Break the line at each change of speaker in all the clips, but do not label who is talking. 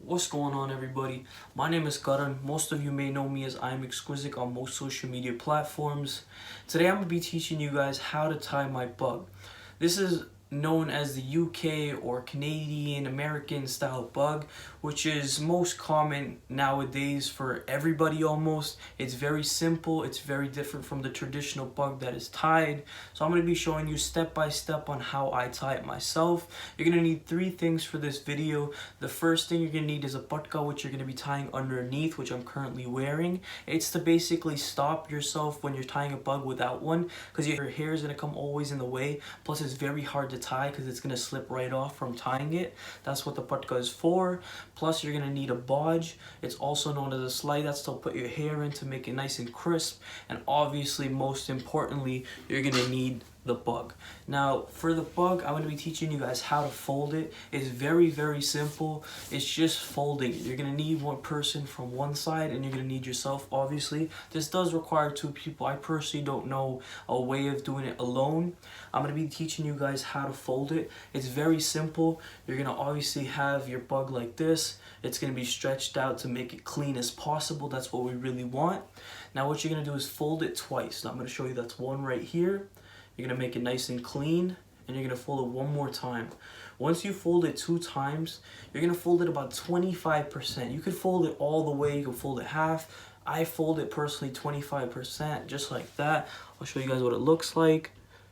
What's going on, everybody? My name is Karan. Most of you may know me as iamExquisikh on most social media platforms. Today I'm going to be teaching you guys how to tie my pug. This is known as the UK or Canadian American style pug, which is most common nowadays for everybody almost. It's very simple. It's very different from the traditional pug that is tied. So I'm going to be showing you step by step on how I tie it myself. You're going to need three things for this video. The first thing you're going to need is a patka, which you're going to be tying underneath, which I'm currently wearing. It's to basically stop yourself when you're tying a pug without one, because your hair is going to come always in the way. Plus it's very hard to tie because it's going to slip right off from tying it. That's what the patka is for. Plus you're going to need a bodge. It's also known as a slide. That's to put your hair in to make it nice and crisp. And obviously, most importantly, you're going to need the pug. Now for the pug, I'm going to be teaching you guys how to fold it. It's very simple. It's just folding it. You're going to need one person from one side and you're going to need yourself, obviously. This does require two people. I personally don't know a way of doing it alone. I'm going to be teaching you guys how to fold it. It's very simple. You're going to obviously have your pug like this. It's going to be stretched out to make it clean as possible. That's what we really want. Now what you're going to do is fold it twice. Now I'm going to show you that's one right here. You're going to make it nice and clean, and you're going to fold it one more time. Once you fold it 2 times, you're going to fold it about 25%. You could fold it all the way, you can fold it half. I fold it personally 25%, just like that. I'll show you guys what it looks like,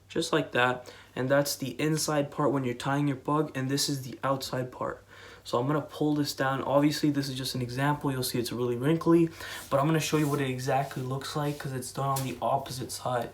just like that. And that's the inside part when you're tying your pug, and this is the outside part. So I'm going to pull this down. Obviously, this is just an example. You'll see it's really wrinkly, but I'm going to show you what it exactly looks like because it's done on the opposite side.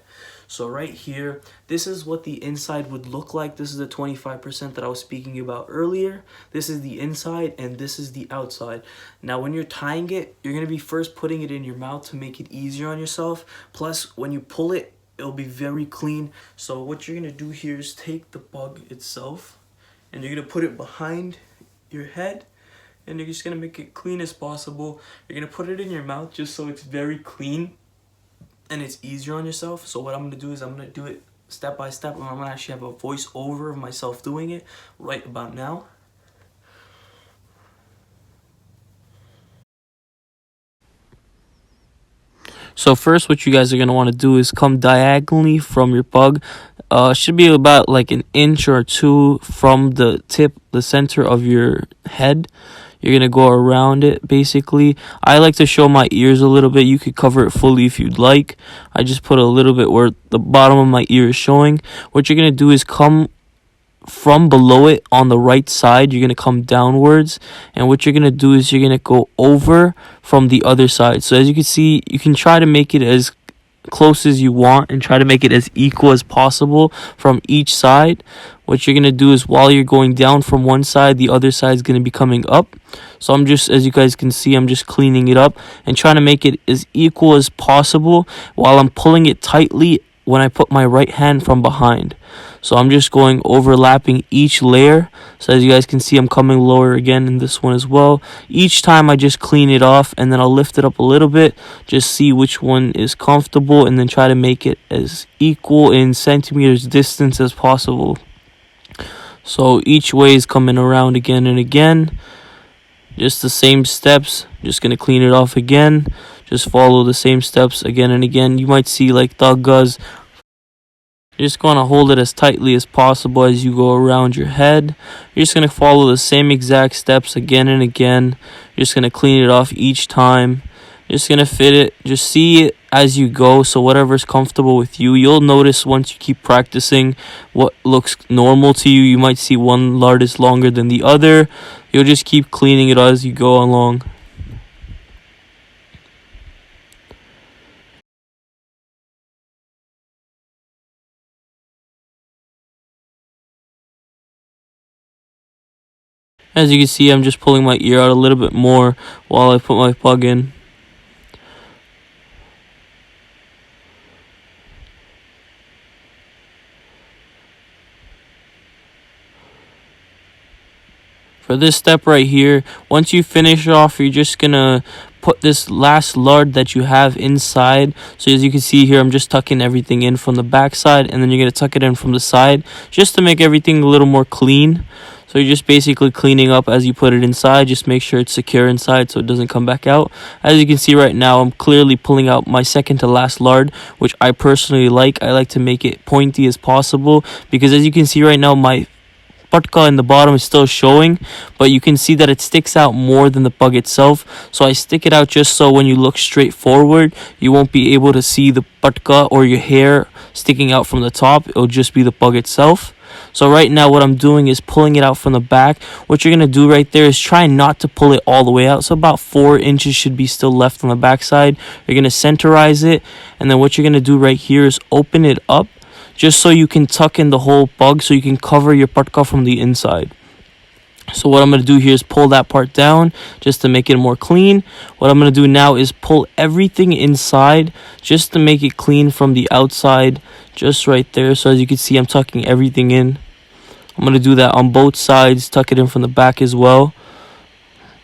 So right here, this is what the inside would look like. This is the 25% that I was speaking about earlier. This is the inside and this is the outside. Now when you're tying it, you're going to be first putting it in your mouth to make it easier on yourself. Plus, when you pull it, it'll be very clean. So what you're going to do here is take the pug itself and you're going to put it behind your head, and you're just going to make it clean as possible. You're going to put it in your mouth just so it's very clean and it's easier on yourself. So what I'm going to do is I'm going to do it step by step, and I'm going to actually have a voice over of myself doing it right about now. So first, what you guys are going to want to do is come diagonally from your pug. Should be about like an inch or 2 from the tip, the center of your head. You're going to go around it, basically. I like to show my ears a little bit. You could cover it fully if you'd like. I just put a little bit where the bottom of my ear is showing. What you're going to do is come from below it on the right side. You're going to come downwards, and what you're going to do is you're going to go over from the other side. So as you can see, you can try to make it as close as you want and try to make it as equal as possible from each side. What you're going to do is while you're going down from one side, the other side is going to be coming up. So I'm just, as you guys can see, I'm just cleaning it up and trying to make it as equal as possible while I'm pulling it tightly when I put my right hand from behind. So I'm just going overlapping each layer. So as you guys can see, I'm coming lower again in this one as well. Each time I just clean it off, and then I'll lift it up a little bit, just see which one is comfortable, and then try to make it as equal in centimeters distance as possible. So each way is coming around again and again. Just the same steps. Just going to clean it off again. Just follow the same steps again and again. You might see like Thuggas. You're just going to hold it as tightly as possible as you go around your head. You're just going to follow the same exact steps again and again. You're just going to clean it off each time. You're just going to fit it. Just see it as you go. So whatever's comfortable with you. You'll notice once you keep practicing what looks normal to you. You might see one lard is longer than the other. You'll just keep cleaning it as you go along. As you can see, I'm just pulling my ear out a little bit more while I put my pug in. For this step right here, once you finish off, you're just going to put this last lard that you have inside. So as you can see here, I'm just tucking everything in from the back side, and then you're going to tuck it in from the side just to make everything a little more clean. So So you're just basically cleaning up as you put it inside. Just make sure it's secure inside so it doesn't come back out. As you can see right now, I'm clearly pulling out my second to last lard, which I personally like. I like to make it pointy as possible because as you can see right now, my patka in the bottom is still showing, but you can see that it sticks out more than the pug itself. So I stick it out just so when you look straight forward, you won't be able to see the patka or your hair sticking out from the top. It'll just be the pug itself. So right now what I'm doing is pulling it out from the back. What you're going to do right there is try not to pull it all the way out. So about 4 inches should be still left on the back side. You're going to centerize it, and then what you're going to do right here is open it up just so you can tuck in the whole pug so you can cover your patka from the inside. So what I'm going to do here is pull that part down just to make it more clean. What I'm going to do now is pull everything inside just to make it clean from the outside, just right there. So as you can see, I'm tucking everything in. I'm going to do that on both sides, tuck it in from the back as well.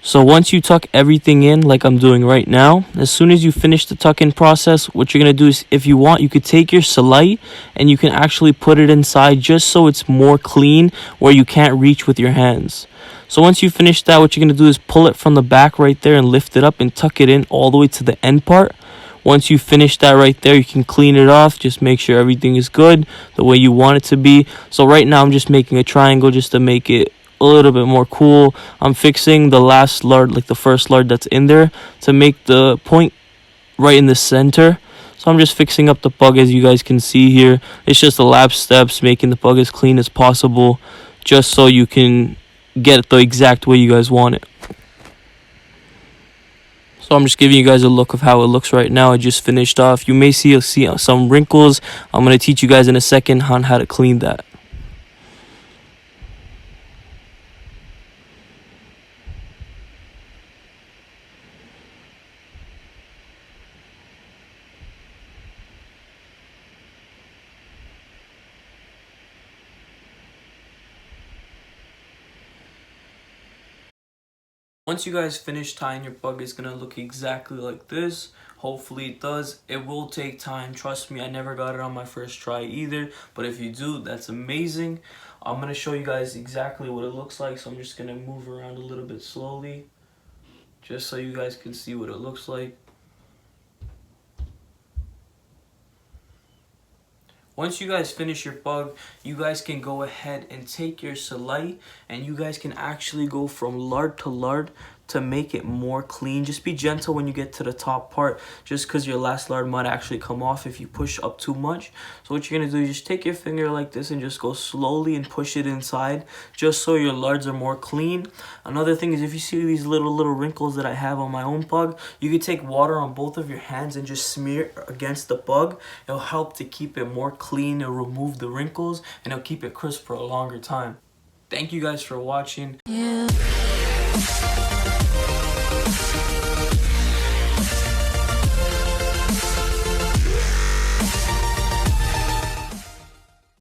So once you tuck everything in like I'm doing right now, as soon as you finish the tuck-in process, what you're going to do is, if you want, you could take your SIKH and you can actually put it inside just so it's more clean where you can't reach with your hands. So once you finish that, what you're going to do is pull it from the back right there and lift it up and tuck it in all the way to the end part. Once you finish that right there, you can clean it off. Just make sure everything is good the way you want it to be. So right now I'm just making a triangle just to make it a little bit more cool. I'm fixing the last lard, like the first lard that's in there, to make the point right in the center. So I'm just fixing up the pug as you guys can see here. It's just the lap steps, making the pug as clean as possible just so you can get it the exact way you guys want it. So I'm just giving you guys a look of how it looks right now. I just finished off. You may see some wrinkles. I'm going to teach you guys in a second on how to clean that. Once you guys finish tying your pug, it's gonna look exactly like this. Hopefully it does. It will take time, trust me. I never got it on my first try either, but if you do, that's amazing. I'm gonna show you guys exactly what it looks like, so I'm just gonna move around a little bit slowly just so you guys can see what it looks like. Once you guys finish your pug, you guys can go ahead and take your SIKH and you guys can actually go from lard to lard to make it more clean. Just be gentle when you get to the top part, just because your last lard might actually come off if you push up too much. So what you're going to do is just take your finger like this and just go slowly and push it inside just so your lards are more clean. Another thing is, if you see these little wrinkles that I have on my own pug, you can take water on both of your hands and just smear against the pug. It'll help to keep it more clean. It'll remove the wrinkles and it'll keep it crisp for a longer time. Thank you guys for watching. Yeah.